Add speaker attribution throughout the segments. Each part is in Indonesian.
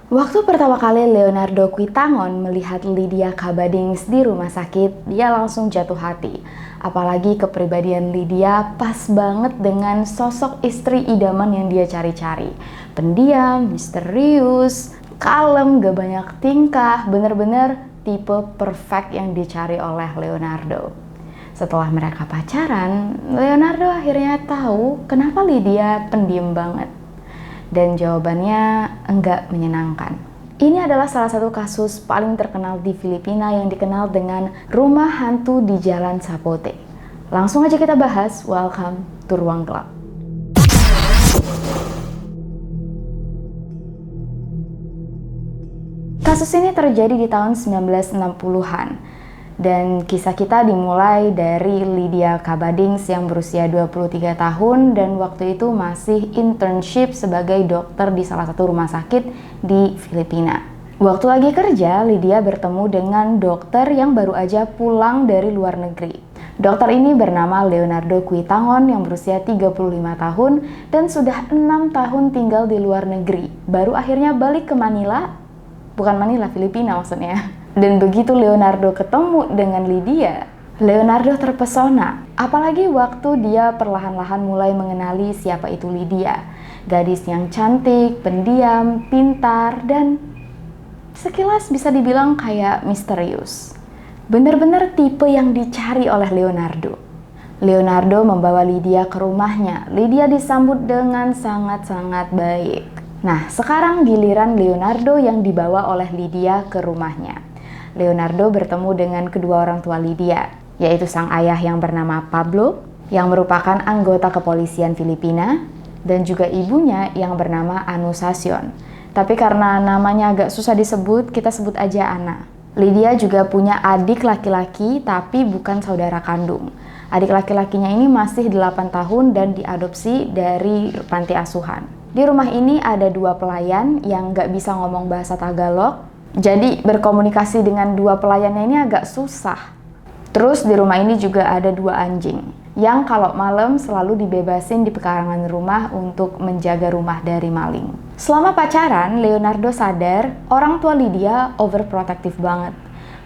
Speaker 1: Waktu pertama kali Leonardo Quitangon melihat Lydia Kabadings di rumah sakit, dia langsung jatuh hati. Apalagi kepribadian Lydia pas banget dengan sosok istri idaman yang dia cari-cari. Pendiam, misterius, kalem, gak banyak tingkah, bener-bener tipe perfect yang dicari oleh Leonardo. Setelah mereka pacaran, Leonardo akhirnya tahu kenapa Lydia pendiam banget. Dan jawabannya enggak menyenangkan. Ini adalah salah satu kasus paling terkenal di Filipina yang dikenal dengan rumah hantu di Jalan Sapote. Langsung aja kita bahas, welcome to Ruang Gelap. Kasus ini terjadi di tahun 1960-an. Dan kisah kita dimulai dari Lydia Kabadings yang berusia 23 tahun dan waktu itu masih internship sebagai dokter di salah satu rumah sakit di Filipina. Waktu lagi kerja, Lydia bertemu dengan dokter yang baru aja pulang dari luar negeri. Dokter ini bernama Leonardo Quitangon yang berusia 35 tahun dan sudah 6 tahun tinggal di luar negeri. Baru akhirnya balik ke Manila, bukan Manila, Filipina maksudnya. Dan begitu Leonardo ketemu dengan Lydia, Leonardo terpesona. Apalagi waktu dia perlahan-lahan mulai mengenali siapa itu Lydia. Gadis yang cantik, pendiam, pintar, dan sekilas bisa dibilang kayak misterius. Bener-bener tipe yang dicari oleh Leonardo. Leonardo membawa Lydia ke rumahnya. Lydia disambut dengan sangat-sangat baik. Nah, sekarang giliran Leonardo yang dibawa oleh Lydia ke rumahnya. Leonardo bertemu dengan kedua orang tua Lydia, yaitu sang ayah yang bernama Pablo, yang merupakan anggota kepolisian Filipina, dan juga ibunya yang bernama Anusacion. Tapi karena namanya agak susah disebut, kita sebut aja Ana. Lydia juga punya adik laki-laki, tapi bukan saudara kandung. Adik laki-lakinya ini masih 8 tahun dan diadopsi dari panti asuhan. Di rumah ini ada 2 pelayan yang nggak bisa ngomong bahasa Tagalog, jadi berkomunikasi dengan 2 pelayannya ini agak susah. Terus di rumah ini juga ada 2 anjing yang kalau malam selalu dibebasin di pekarangan rumah untuk menjaga rumah dari maling. Selama pacaran, Leonardo sadar orang tua Lydia overprotective banget.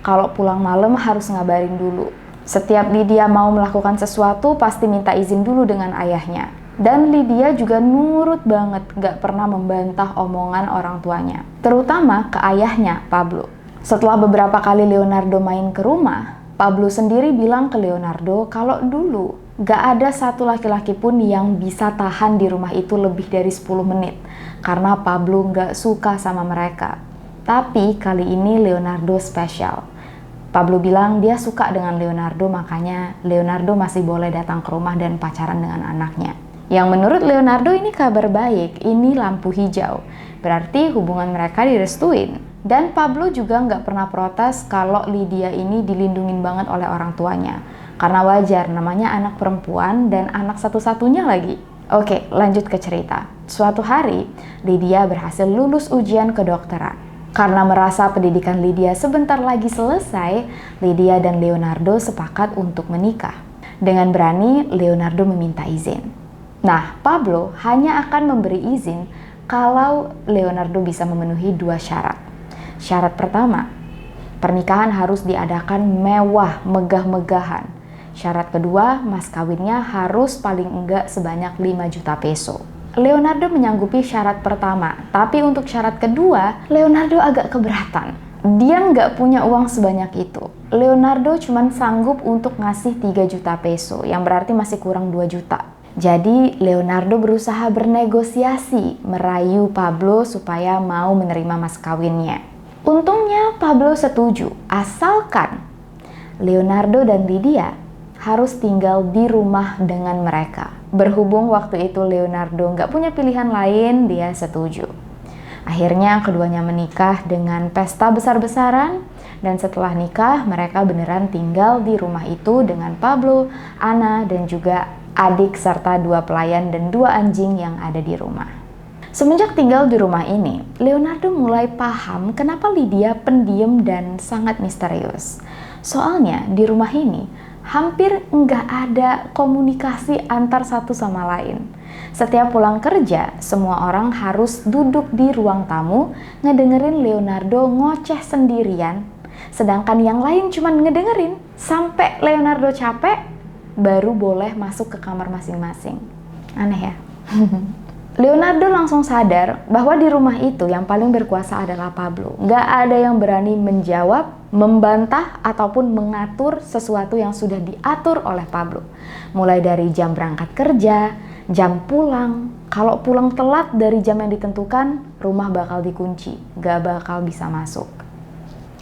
Speaker 1: Kalau pulang malam harus ngabarin dulu. Setiap Lydia mau melakukan sesuatu pasti minta izin dulu dengan ayahnya. Dan Lydia juga nurut banget, gak pernah membantah omongan orang tuanya. Terutama ke ayahnya, Pablo. Setelah beberapa kali Leonardo main ke rumah, Pablo sendiri bilang ke Leonardo kalau dulu gak ada satu laki-laki pun yang bisa tahan di rumah itu lebih dari 10 menit. Karena Pablo gak suka sama mereka. Tapi kali ini Leonardo spesial. Pablo bilang dia suka dengan Leonardo, makanya Leonardo masih boleh datang ke rumah dan pacaran dengan anaknya. Yang menurut Leonardo ini kabar baik, ini lampu hijau. Berarti hubungan mereka direstuin. Dan Pablo juga nggak pernah protes kalau Lydia ini dilindungin banget oleh orang tuanya. Karena wajar, namanya anak perempuan dan anak satu-satunya lagi. Oke, lanjut ke cerita. Suatu hari, Lydia berhasil lulus ujian kedokteran. Karena merasa pendidikan Lydia sebentar lagi selesai, Lydia dan Leonardo sepakat untuk menikah. Dengan berani, Leonardo meminta izin. Nah, Pablo hanya akan memberi izin kalau Leonardo bisa memenuhi 2 syarat. Syarat pertama, pernikahan harus diadakan mewah, megah-megahan. Syarat kedua, mas kawinnya harus paling enggak sebanyak 5 juta peso. Leonardo menyanggupi syarat pertama, tapi untuk syarat kedua, Leonardo agak keberatan. Dia nggak punya uang sebanyak itu. Leonardo cuma sanggup untuk ngasih 3 juta peso, yang berarti masih kurang 2 juta. Jadi Leonardo berusaha bernegosiasi, merayu Pablo supaya mau menerima mas kawinnya. Untungnya Pablo setuju, asalkan Leonardo dan Lydia harus tinggal di rumah dengan mereka. Berhubung waktu itu Leonardo nggak punya pilihan lain, dia setuju. Akhirnya keduanya menikah dengan pesta besar-besaran, dan setelah nikah mereka beneran tinggal di rumah itu dengan Pablo, Ana, dan juga adik serta 2 pelayan dan 2 anjing yang ada di rumah. Semenjak tinggal di rumah ini, Leonardo mulai paham kenapa Lydia pendiam dan sangat misterius. Soalnya di rumah ini hampir nggak ada komunikasi antar satu sama lain. Setiap pulang kerja, semua orang harus duduk di ruang tamu ngedengerin Leonardo ngoceh sendirian, sedangkan yang lain cuman ngedengerin sampai Leonardo capek baru boleh masuk ke kamar masing-masing. Aneh ya? Leonardo langsung sadar bahwa di rumah itu yang paling berkuasa adalah Pablo. Nggak ada yang berani menjawab, membantah, ataupun mengatur sesuatu yang sudah diatur oleh Pablo. Mulai dari jam berangkat kerja, jam pulang. Kalau pulang telat dari jam yang ditentukan, rumah bakal dikunci, nggak bakal bisa masuk.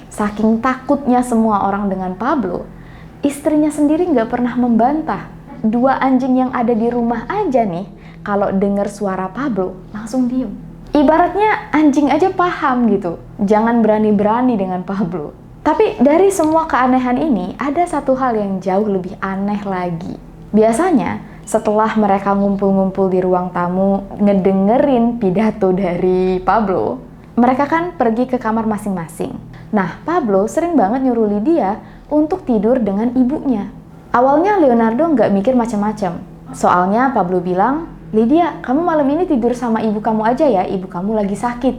Speaker 1: Saking takutnya semua orang dengan Pablo, istrinya sendiri nggak pernah membantah. 2 anjing yang ada di rumah aja nih, kalau dengar suara Pablo, langsung diem. Ibaratnya anjing aja paham gitu, jangan berani-berani dengan Pablo. Tapi dari semua keanehan ini, ada satu hal yang jauh lebih aneh lagi. Biasanya, setelah mereka ngumpul-ngumpul di ruang tamu, ngedengerin pidato dari Pablo, mereka kan pergi ke kamar masing-masing. Nah, Pablo sering banget nyuruh Lydia untuk tidur dengan ibunya. Awalnya Leonardo nggak mikir macam-macam. Soalnya Pablo bilang, "Lydia, kamu malam ini tidur sama ibu kamu aja ya, ibu kamu lagi sakit."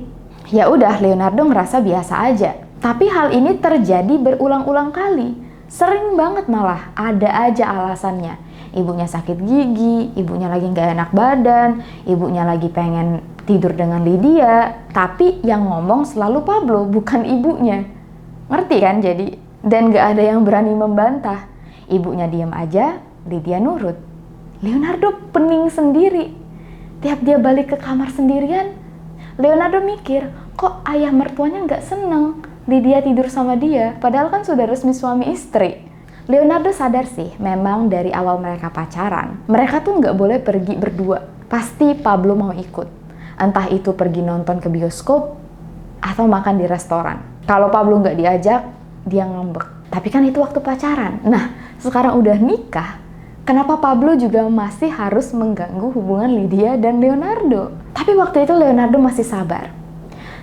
Speaker 1: Ya udah, Leonardo ngerasa biasa aja. Tapi hal ini terjadi berulang-ulang kali. Sering banget malah, ada aja alasannya. Ibunya sakit gigi, ibunya lagi nggak enak badan, ibunya lagi pengen tidur dengan Lydia. Tapi yang ngomong selalu Pablo, bukan ibunya. Ngerti kan jadi? Dan nggak ada yang berani membantah. Ibunya diam aja, Lydia nurut. Leonardo pening sendiri. Tiap dia balik ke kamar sendirian, Leonardo mikir, kok ayah mertuanya nggak seneng Lydia tidur sama dia, padahal kan sudah resmi suami istri. Leonardo sadar sih, memang dari awal mereka pacaran, mereka tuh nggak boleh pergi berdua. Pasti Pablo mau ikut. Entah itu pergi nonton ke bioskop, atau makan di restoran. Kalau Pablo nggak diajak, dia ngambek. Tapi kan itu waktu pacaran. Nah, sekarang udah nikah, kenapa Pablo juga masih harus mengganggu hubungan Lydia dan Leonardo? Tapi waktu itu Leonardo masih sabar.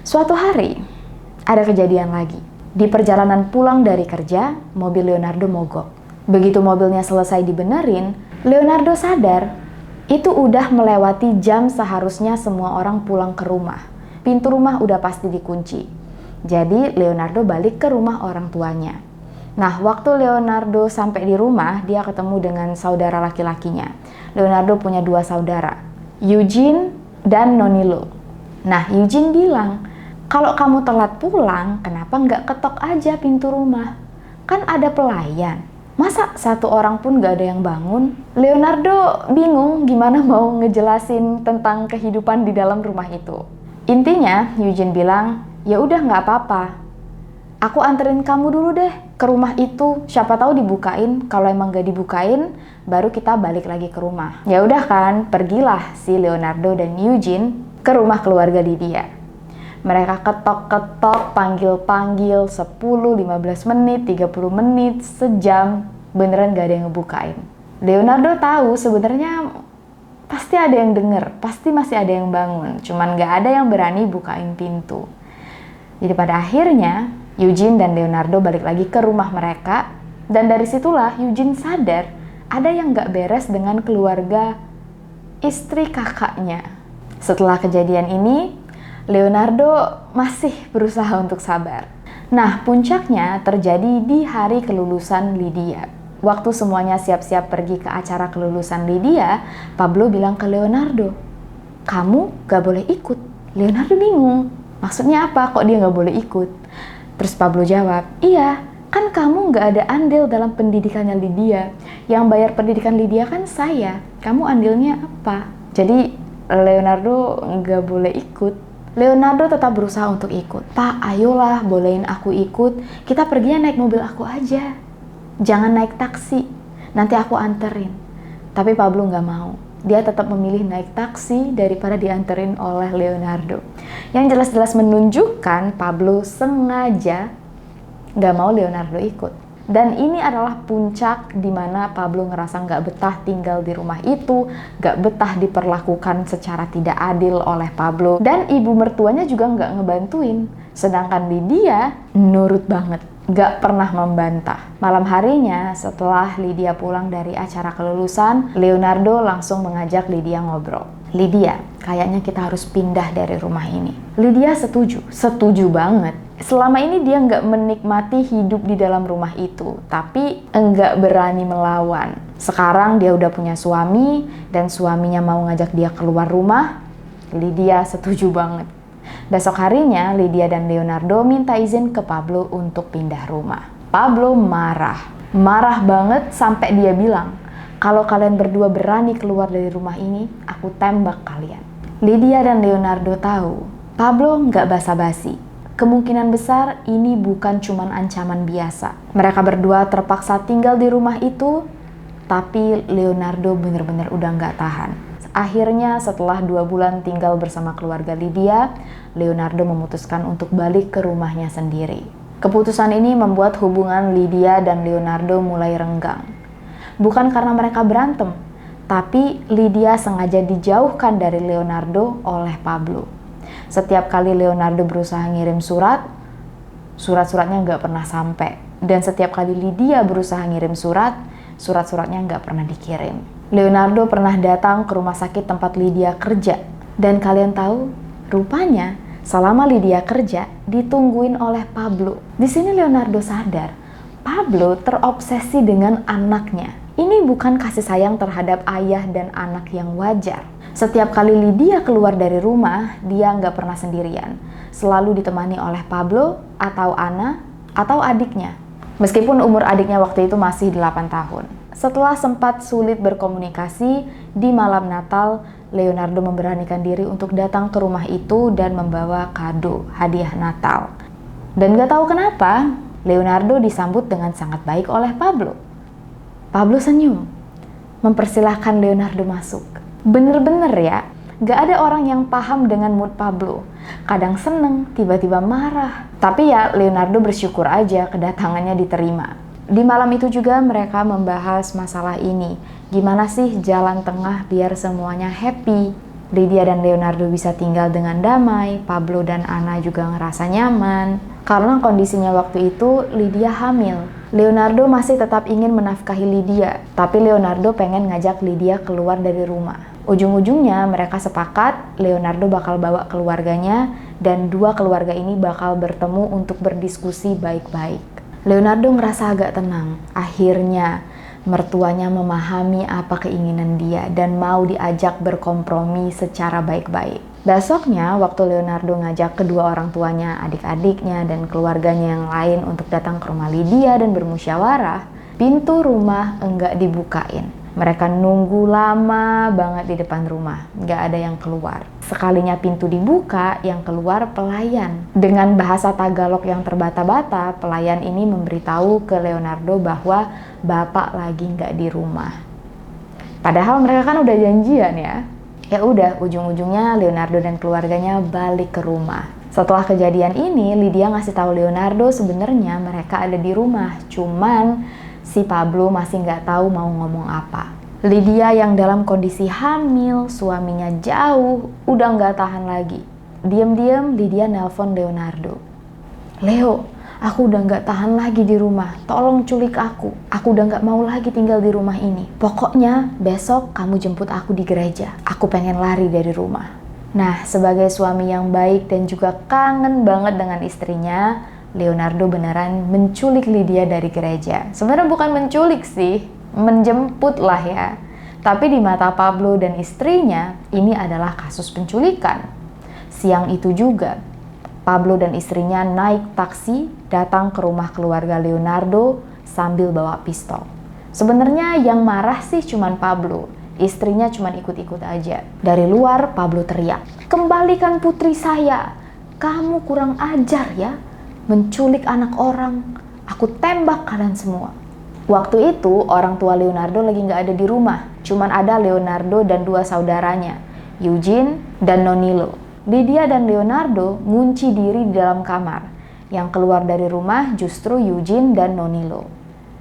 Speaker 1: Suatu hari, ada kejadian lagi. Di perjalanan pulang dari kerja, mobil Leonardo mogok. Begitu mobilnya selesai dibenerin, Leonardo sadar itu udah melewati jam seharusnya semua orang pulang ke rumah. Pintu rumah udah pasti dikunci. Jadi Leonardo balik ke rumah orang tuanya. Nah, waktu Leonardo sampai di rumah, dia ketemu dengan saudara laki-lakinya. Leonardo punya 2 saudara, Eugene dan Nonilo. Nah, Eugene bilang, "Kalau kamu telat pulang, kenapa nggak ketok aja pintu rumah? Kan ada pelayan. Masa satu orang pun nggak ada yang bangun?" Leonardo bingung gimana mau ngejelasin tentang kehidupan di dalam rumah itu. Intinya, Eugene bilang, "Ya udah nggak apa-apa. Aku anterin kamu dulu deh ke rumah itu, siapa tahu dibukain. Kalau emang gak dibukain, baru kita balik lagi ke rumah." Ya udah kan, pergilah si Leonardo dan Eugene ke rumah keluarga Lydia. Mereka ketok-ketok, panggil-panggil 10, 15 menit, 30 menit, sejam, beneran gak ada yang ngebukain. Leonardo tahu sebenarnya pasti ada yang denger, pasti masih ada yang bangun, cuman gak ada yang berani bukain pintu. Jadi pada akhirnya Eugene dan Leonardo balik lagi ke rumah mereka, dan dari situlah Eugene sadar ada yang gak beres dengan keluarga istri kakaknya. Setelah kejadian ini, Leonardo masih berusaha untuk sabar. Nah, puncaknya terjadi di hari kelulusan Lydia. Waktu semuanya siap-siap pergi ke acara kelulusan Lydia, Pablo bilang ke Leonardo, "Kamu gak boleh ikut." Leonardo bingung, maksudnya apa kok dia gak boleh ikut? Terus Pablo jawab, "Iya, kan kamu gak ada andil dalam pendidikannya Lydia. Yang bayar pendidikan Lydia kan saya. Kamu andilnya apa?" Jadi Leonardo gak boleh ikut. Leonardo tetap berusaha untuk ikut. "Pak, ayolah, bolehin aku ikut. Kita perginya naik mobil aku aja. Jangan naik taksi. Nanti aku anterin." Tapi Pablo gak mau. Dia tetap memilih naik taksi daripada dianterin oleh Leonardo. Yang jelas-jelas menunjukkan Pablo sengaja gak mau Leonardo ikut. Dan ini adalah puncak di mana Pablo ngerasa gak betah tinggal di rumah itu, gak betah diperlakukan secara tidak adil oleh Pablo. Dan ibu mertuanya juga gak ngebantuin. Sedangkan Lydia nurut banget. gak pernah membantah. Malam harinya, setelah Lydia pulang dari acara kelulusan, Leonardo langsung mengajak Lydia ngobrol. Lydia, kayaknya kita harus pindah dari rumah ini. Lydia setuju banget. Selama ini dia nggak menikmati hidup di dalam rumah itu, tapi nggak berani melawan. Sekarang dia udah punya suami, dan suaminya mau ngajak dia keluar rumah. Lydia setuju banget. Besok harinya, Lydia dan Leonardo minta izin ke Pablo untuk pindah rumah. Pablo marah banget sampai dia bilang, kalau kalian berdua berani keluar dari rumah ini, aku tembak kalian. Lydia dan Leonardo tahu, Pablo nggak basa-basi. Kemungkinan besar ini bukan cuman ancaman biasa. Mereka berdua terpaksa tinggal di rumah itu, tapi Leonardo bener-bener udah nggak tahan. Akhirnya setelah 2 bulan tinggal bersama keluarga Lydia, Leonardo memutuskan untuk balik ke rumahnya sendiri. Keputusan ini membuat hubungan Lydia dan Leonardo mulai renggang. Bukan karena mereka berantem, tapi Lydia sengaja dijauhkan dari Leonardo oleh Pablo. Setiap kali Leonardo berusaha ngirim surat-suratnya nggak pernah sampai. Dan setiap kali Lydia berusaha ngirim surat-suratnya nggak pernah dikirim. Leonardo pernah datang ke rumah sakit tempat Lydia kerja. Dan kalian tahu, rupanya selama Lydia kerja, ditungguin oleh Pablo. Di sini Leonardo sadar, Pablo terobsesi dengan anaknya. Ini bukan kasih sayang terhadap ayah dan anak yang wajar. Setiap kali Lydia keluar dari rumah, dia nggak pernah sendirian. Selalu ditemani oleh Pablo atau Ana atau adiknya. Meskipun umur adiknya waktu itu masih 8 tahun. Setelah sempat sulit berkomunikasi, di malam Natal, Leonardo memberanikan diri untuk datang ke rumah itu dan membawa kado, hadiah Natal. Dan gak tahu kenapa, Leonardo disambut dengan sangat baik oleh Pablo. Pablo senyum, mempersilahkan Leonardo masuk. Bener-bener ya, gak ada orang yang paham dengan mood Pablo. Kadang seneng, tiba-tiba marah. Tapi ya Leonardo bersyukur aja kedatangannya diterima. Di malam itu juga mereka membahas masalah ini. Gimana sih jalan tengah biar semuanya happy? Lydia dan Leonardo bisa tinggal dengan damai, Pablo dan Ana juga ngerasa nyaman. Karena kondisinya waktu itu Lydia hamil. Leonardo masih tetap ingin menafkahi Lydia, tapi Leonardo pengen ngajak Lydia keluar dari rumah. Ujung-ujungnya mereka sepakat Leonardo bakal bawa keluarganya dan 2 keluarga ini bakal bertemu untuk berdiskusi baik-baik. Leonardo merasa agak tenang. Akhirnya mertuanya memahami apa keinginan dia dan mau diajak berkompromi secara baik-baik. Besoknya, waktu Leonardo ngajak kedua orang tuanya, adik-adiknya, dan keluarganya yang lain untuk datang ke rumah Lydia dan bermusyawarah, pintu rumah enggak dibukain. Mereka nunggu lama banget di depan rumah, nggak ada yang keluar. Sekalinya pintu dibuka, yang keluar pelayan. Dengan bahasa Tagalog yang terbata-bata, pelayan ini memberitahu ke Leonardo bahwa bapak lagi nggak di rumah. Padahal mereka kan udah janjian ya. Ya udah, ujung-ujungnya Leonardo dan keluarganya balik ke rumah. Setelah kejadian ini, Lydia ngasih tahu Leonardo sebenarnya mereka ada di rumah, cuman si Pablo masih nggak tahu mau ngomong apa. Lydia yang dalam kondisi hamil, suaminya jauh, udah nggak tahan lagi. Diam-diam Lydia nelpon Leonardo. Leo, aku udah nggak tahan lagi di rumah, tolong culik aku. Aku udah nggak mau lagi tinggal di rumah ini. Pokoknya besok kamu jemput aku di gereja. Aku pengen lari dari rumah. Nah, sebagai suami yang baik dan juga kangen banget dengan istrinya, Leonardo beneran menculik Lydia dari gereja. Sebenarnya bukan menculik sih, menjemput lah ya. Tapi di mata Pablo dan istrinya, ini adalah kasus penculikan. Siang itu juga, Pablo dan istrinya naik taksi datang ke rumah keluarga Leonardo sambil bawa pistol. Sebenarnya yang marah sih cuman Pablo, istrinya cuman ikut-ikut aja. Dari luar Pablo teriak, "Kembalikan putri saya, kamu kurang ajar ya. Menculik anak orang, aku tembak kalian semua." Waktu itu orang tua Leonardo lagi nggak ada di rumah, cuman ada Leonardo dan 2 saudaranya, Eugene dan Nonilo. Lydia dan Leonardo ngunci diri di dalam kamar. Yang keluar dari rumah justru Eugene dan Nonilo.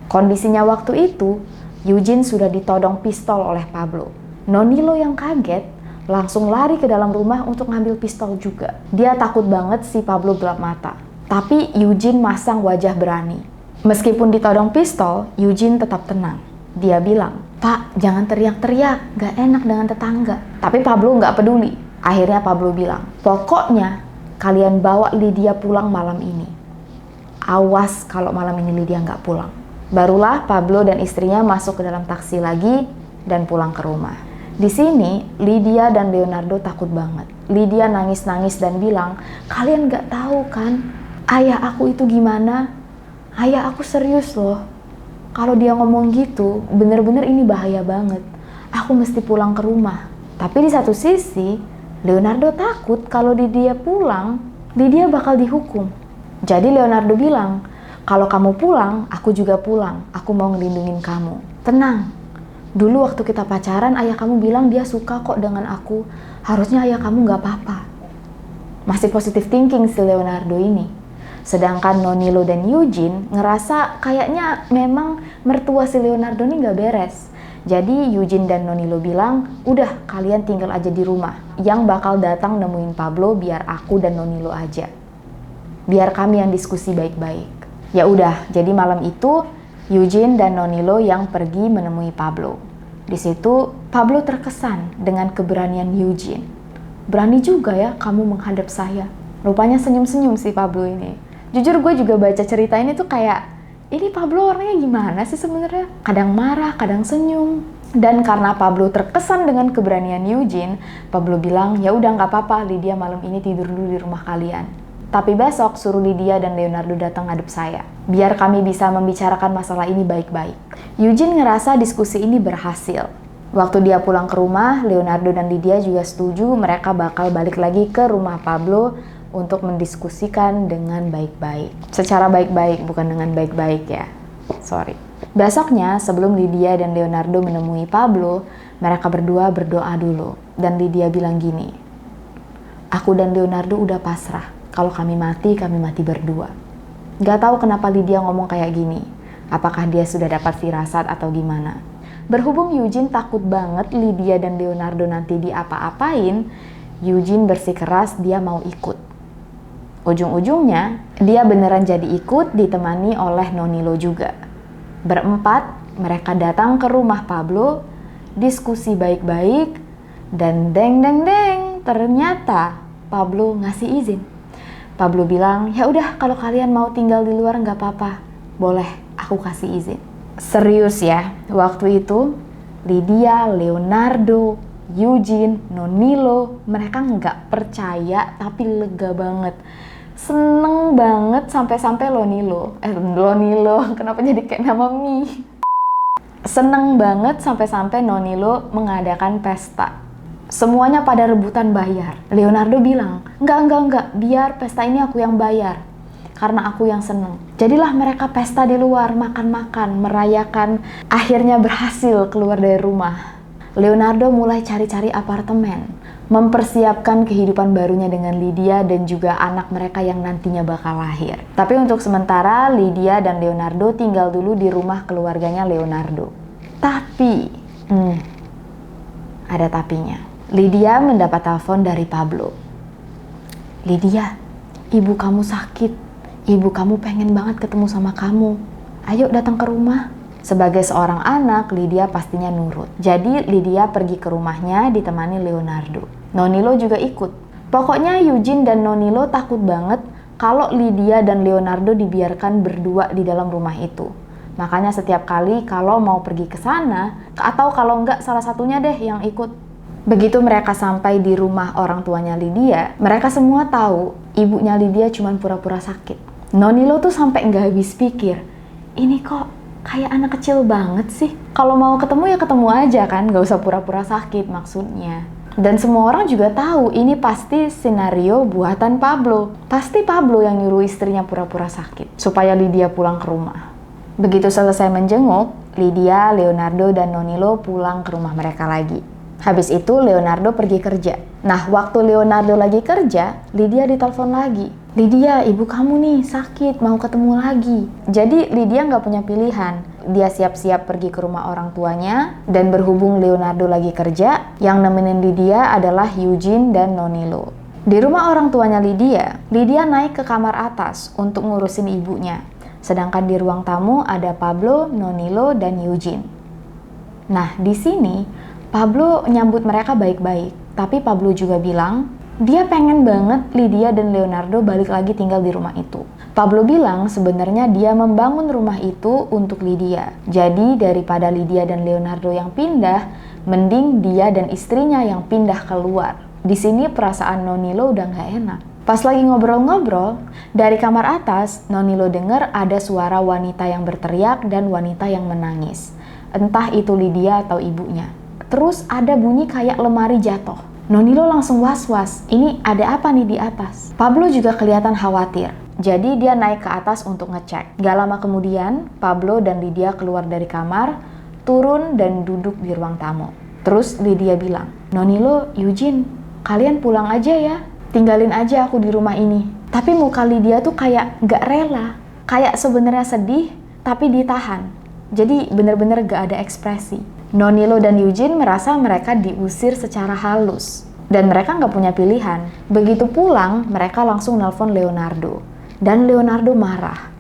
Speaker 1: Kondisinya waktu itu, Eugene sudah ditodong pistol oleh Pablo. Nonilo yang kaget langsung lari ke dalam rumah untuk ngambil pistol juga. Dia takut banget si Pablo gelap mata. Tapi Eugene masang wajah berani. Meskipun ditodong pistol, Eugene tetap tenang. Dia bilang, "Pak, jangan teriak-teriak, gak enak dengan tetangga." Tapi Pablo gak peduli. Akhirnya Pablo bilang, "Pokoknya kalian bawa Lydia pulang malam ini. Awas kalau malam ini Lydia gak pulang." Barulah Pablo dan istrinya masuk ke dalam taksi lagi dan pulang ke rumah. Di sini, Lydia dan Leonardo takut banget. Lydia nangis-nangis dan bilang, "Kalian gak tahu kan, ayah aku itu gimana? Ayah aku serius loh. Kalau dia ngomong gitu, bener-bener ini bahaya banget. Aku mesti pulang ke rumah." Tapi di satu sisi, Leonardo takut kalau Lydia pulang, Lydia bakal dihukum. Jadi Leonardo bilang, "Kalau kamu pulang, aku juga pulang. Aku mau ngelindungin kamu. Tenang. Dulu waktu kita pacaran, ayah kamu bilang dia suka kok dengan aku. Harusnya ayah kamu gak apa-apa." Masih positive thinking si Leonardo ini. Sedangkan Nonilo dan Eugene ngerasa kayaknya memang mertua si Leonardo ini gak beres. Jadi Eugene dan Nonilo bilang, "Udah, kalian tinggal aja di rumah. Yang bakal datang nemuin Pablo biar aku dan Nonilo aja. Biar kami yang diskusi baik-baik." Ya udah, jadi malam itu Eugene dan Nonilo yang pergi menemui Pablo. Di situ Pablo terkesan dengan keberanian Eugene. "Berani juga ya kamu menghadap saya." Rupanya senyum-senyum si Pablo ini. Jujur gue juga baca cerita ini tuh kayak, ini Pablo orangnya gimana sih sebenarnya? Kadang marah, kadang senyum. Dan karena Pablo terkesan dengan keberanian Eugene, Pablo bilang, "Ya udah nggak apa-apa, Lydia malam ini tidur dulu di rumah kalian. Tapi besok suruh Lydia dan Leonardo datang ngadep saya, biar kami bisa membicarakan masalah ini baik-baik." Eugene ngerasa diskusi ini berhasil. Waktu dia pulang ke rumah, Leonardo dan Lydia juga setuju mereka bakal balik lagi ke rumah Pablo untuk mendiskusikan dengan baik-baik. Secara baik-baik, bukan dengan baik-baik ya. Sorry. Besoknya, sebelum Lydia dan Leonardo menemui Pablo, mereka berdua berdoa dulu. Dan Lydia bilang gini, "Aku dan Leonardo udah pasrah. Kalau kami mati berdua." Gak tahu kenapa Lydia ngomong kayak gini. Apakah dia sudah dapat firasat atau gimana? Berhubung Eugene takut banget Lydia dan Leonardo nanti diapa-apain, Eugene bersikeras dia mau ikut. Ujung-ujungnya, dia beneran jadi ikut ditemani oleh Nonilo juga. Berempat, mereka datang ke rumah Pablo, diskusi baik-baik, dan deng, ternyata Pablo ngasih izin. Pablo bilang, "Ya udah kalau kalian mau tinggal di luar nggak apa-apa, boleh, aku kasih izin." Serius ya, waktu itu Lydia, Leonardo, Eugene, Nonilo, mereka nggak percaya tapi lega banget. Seneng banget sampai-sampai Lonilo, kenapa jadi kayak nama mie? Seneng banget sampai-sampai Nonilo mengadakan pesta. Semuanya pada rebutan bayar. Leonardo bilang, enggak, biar pesta ini aku yang bayar. Karena aku yang seneng. Jadilah mereka pesta di luar, makan-makan, merayakan akhirnya berhasil keluar dari rumah. Leonardo mulai cari-cari apartemen, mempersiapkan kehidupan barunya dengan Lydia dan juga anak mereka yang nantinya bakal lahir. Tapi untuk sementara, Lydia dan Leonardo tinggal dulu di rumah keluarganya Leonardo. Tapi, ada tapinya. Lydia mendapat telepon dari Pablo. "Lydia, ibu kamu sakit. Ibu kamu pengen banget ketemu sama kamu. Ayo datang ke rumah." Sebagai seorang anak, Lydia pastinya nurut. Jadi Lydia pergi ke rumahnya ditemani Leonardo. Nonilo juga ikut. Pokoknya Eugene dan Nonilo takut banget kalau Lydia dan Leonardo dibiarkan berdua di dalam rumah itu. Makanya setiap kali kalau mau pergi ke sana, atau kalau enggak salah satunya deh yang ikut. Begitu mereka sampai di rumah orang tuanya Lydia, mereka semua tahu ibunya Lydia cuma pura-pura sakit. Nonilo tuh sampai nggak habis pikir, ini kok kayak anak kecil banget sih. Kalau mau ketemu ya ketemu aja kan, gak usah pura-pura sakit maksudnya. Dan semua orang juga tahu ini pasti skenario buatan Pablo. Pasti Pablo yang nyuruh istrinya pura-pura sakit supaya Lydia pulang ke rumah. Begitu selesai menjenguk, Lydia, Leonardo, dan Nonilo pulang ke rumah mereka lagi. Habis itu Leonardo pergi kerja. Nah, waktu Leonardo lagi kerja, Lydia ditelepon lagi. "Lydia, ibu kamu nih sakit, mau ketemu lagi." Jadi Lydia nggak punya pilihan. Dia siap-siap pergi ke rumah orang tuanya, dan berhubung Leonardo lagi kerja, yang nemenin Lydia adalah Eugene dan Nonilo. Di rumah orang tuanya Lydia, Lydia naik ke kamar atas untuk ngurusin ibunya. Sedangkan di ruang tamu ada Pablo, Nonilo, dan Eugene. Nah, di sini Pablo nyambut mereka baik-baik. Tapi Pablo juga bilang, dia pengen banget Lydia dan Leonardo balik lagi tinggal di rumah itu. Pablo bilang sebenarnya dia membangun rumah itu untuk Lydia. Jadi daripada Lydia dan Leonardo yang pindah, mending dia dan istrinya yang pindah keluar. Di sini perasaan Nonilo udah gak enak. Pas lagi ngobrol-ngobrol, dari kamar atas, Nonilo dengar ada suara wanita yang berteriak dan wanita yang menangis. Entah itu Lydia atau ibunya. Terus ada bunyi kayak lemari jatuh. Nonilo langsung was-was, ini ada apa nih di atas? Pablo juga kelihatan khawatir. Jadi dia naik ke atas untuk ngecek. Gak lama kemudian, Pablo dan Lydia keluar dari kamar, turun dan duduk di ruang tamu. Terus Lydia bilang, Nonilo, Eugene, kalian pulang aja ya, tinggalin aja aku di rumah ini. Tapi muka Lydia tuh kayak gak rela, kayak sebenarnya sedih, tapi ditahan. Jadi bener-bener gak ada ekspresi. Nonilo dan Eugene merasa mereka diusir secara halus. Dan mereka gak punya pilihan. Begitu pulang, mereka langsung nelpon Leonardo. Dan Leonardo marah.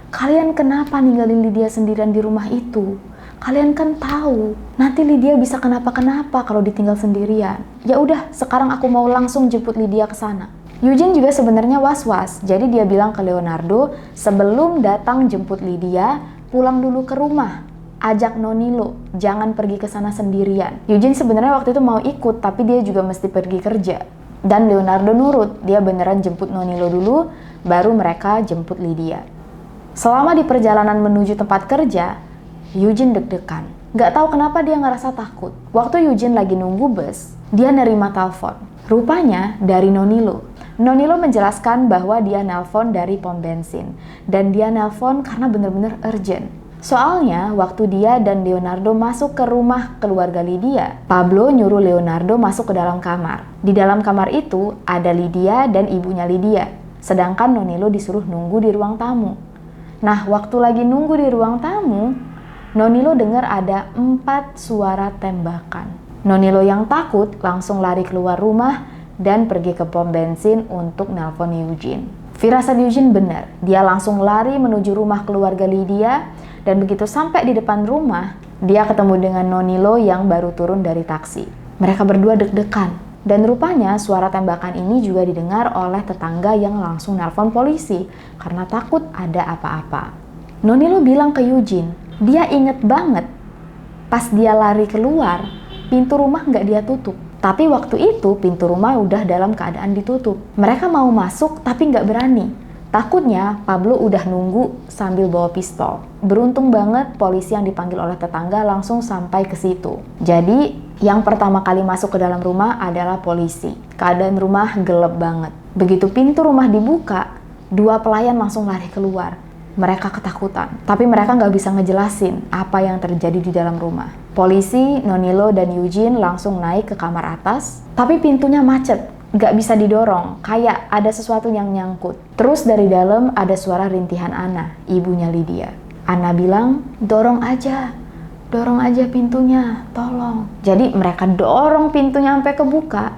Speaker 1: Kalian kenapa ninggalin Lydia sendirian di rumah itu? Kalian kan tahu, nanti Lydia bisa kenapa-kenapa kalau ditinggal sendirian. Ya udah, sekarang aku mau langsung jemput Lydia ke sana. Eugene juga sebenarnya was-was, jadi dia bilang ke Leonardo, sebelum datang jemput Lydia, pulang dulu ke rumah. Ajak Nonilo, jangan pergi ke sana sendirian. Eugene sebenarnya waktu itu mau ikut, tapi dia juga mesti pergi kerja. Dan Leonardo nurut, dia beneran jemput Nonilo dulu, baru mereka jemput Lydia. Selama di perjalanan menuju tempat kerja, Eugene deg-degan. Gak tahu kenapa dia ngerasa takut. Waktu Eugene lagi nunggu bus, dia nerima telepon. Rupanya dari Nonilo. Nonilo menjelaskan bahwa dia nelpon dari pom bensin. Dan dia nelpon karena bener-bener urgent. Soalnya waktu dia dan Leonardo masuk ke rumah keluarga Lydia, Pablo nyuruh Leonardo masuk ke dalam kamar. Di dalam kamar itu ada Lydia dan ibunya Lydia. Sedangkan Nonilo disuruh nunggu di ruang tamu. Nah, waktu lagi nunggu di ruang tamu, Nonilo dengar ada 4 suara tembakan. Nonilo yang takut langsung lari keluar rumah dan pergi ke pom bensin untuk nelpon Eugene. Firasat Eugene benar, dia langsung lari menuju rumah keluarga Lydia dan begitu sampai di depan rumah, dia ketemu dengan Nonilo yang baru turun dari taksi. Mereka berdua deg-degan dan rupanya suara tembakan ini juga didengar oleh tetangga yang langsung nelpon polisi karena takut ada apa-apa. Nonilo bilang ke Eugene, dia inget banget, pas dia lari keluar, pintu rumah nggak dia tutup. Tapi waktu itu pintu rumah udah dalam keadaan ditutup. Mereka mau masuk tapi nggak berani. Takutnya Pablo udah nunggu sambil bawa pistol. Beruntung banget polisi yang dipanggil oleh tetangga langsung sampai ke situ. Jadi yang pertama kali masuk ke dalam rumah adalah polisi. Keadaan rumah gelap banget. Begitu pintu rumah dibuka, 2 pelayan langsung lari keluar. Mereka ketakutan, tapi mereka nggak bisa ngejelasin apa yang terjadi di dalam rumah. Polisi, Nonilo, dan Eugene langsung naik ke kamar atas, tapi pintunya macet, nggak bisa didorong, kayak ada sesuatu yang nyangkut. Terus dari dalam ada suara rintihan Anna, ibunya Lydia. Anna bilang, dorong aja pintunya, tolong. Jadi mereka dorong pintunya sampai kebuka,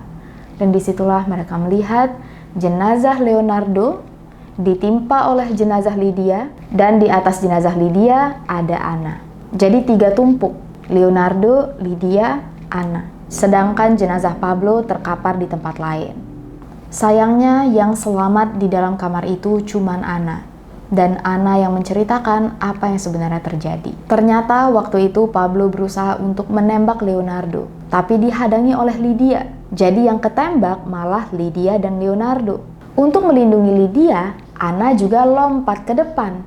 Speaker 1: dan disitulah mereka melihat jenazah Leonardo ditimpa oleh jenazah Lydia, dan di atas jenazah Lydia ada Anna. Jadi 3 tumpuk, Leonardo, Lydia, Anna. Sedangkan jenazah Pablo terkapar di tempat lain. Sayangnya yang selamat di dalam kamar itu cuman Anna. Dan Anna yang menceritakan apa yang sebenarnya terjadi. Ternyata waktu itu Pablo berusaha untuk menembak Leonardo, tapi dihadangi oleh Lydia. Jadi yang ketembak malah Lydia dan Leonardo. Untuk melindungi Lydia, Anna juga lompat ke depan.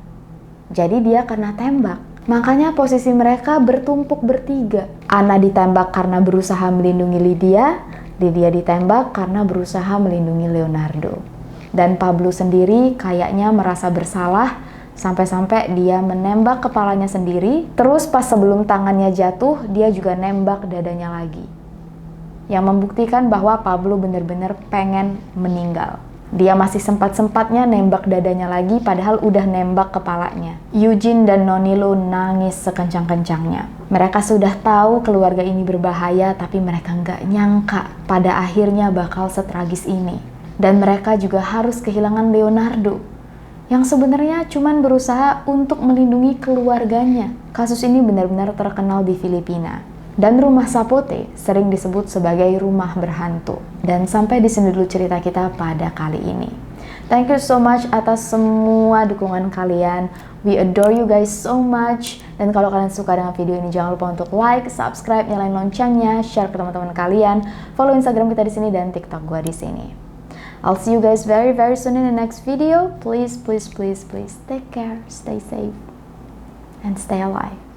Speaker 1: Jadi dia kena tembak. Makanya posisi mereka bertumpuk bertiga. Anna ditembak karena berusaha melindungi Lydia, Lydia ditembak karena berusaha melindungi Leonardo. Dan Pablo sendiri kayaknya merasa bersalah sampai-sampai dia menembak kepalanya sendiri. Terus pas sebelum tangannya jatuh, dia juga nembak dadanya lagi. Yang membuktikan bahwa Pablo benar-benar pengen meninggal. Dia masih sempat-sempatnya nembak dadanya lagi padahal udah nembak kepalanya. Eugene dan Nonilo nangis sekencang-kencangnya. Mereka sudah tahu keluarga ini berbahaya tapi mereka nggak nyangka pada akhirnya bakal setragis ini. Dan mereka juga harus kehilangan Leonardo, yang sebenarnya cuman berusaha untuk melindungi keluarganya. Kasus ini benar-benar terkenal di Filipina. Dan rumah Sapote sering disebut sebagai rumah berhantu. Dan sampai di sini dulu cerita kita pada kali ini. Thank you so much atas semua dukungan kalian. We adore you guys so much. Dan kalau kalian suka dengan video ini, jangan lupa untuk like, subscribe, nyalain loncengnya, share ke teman-teman kalian, follow Instagram kita di sini dan TikTok gua di sini. I'll see you guys very soon in the next video. Please take care, stay safe, and stay alive.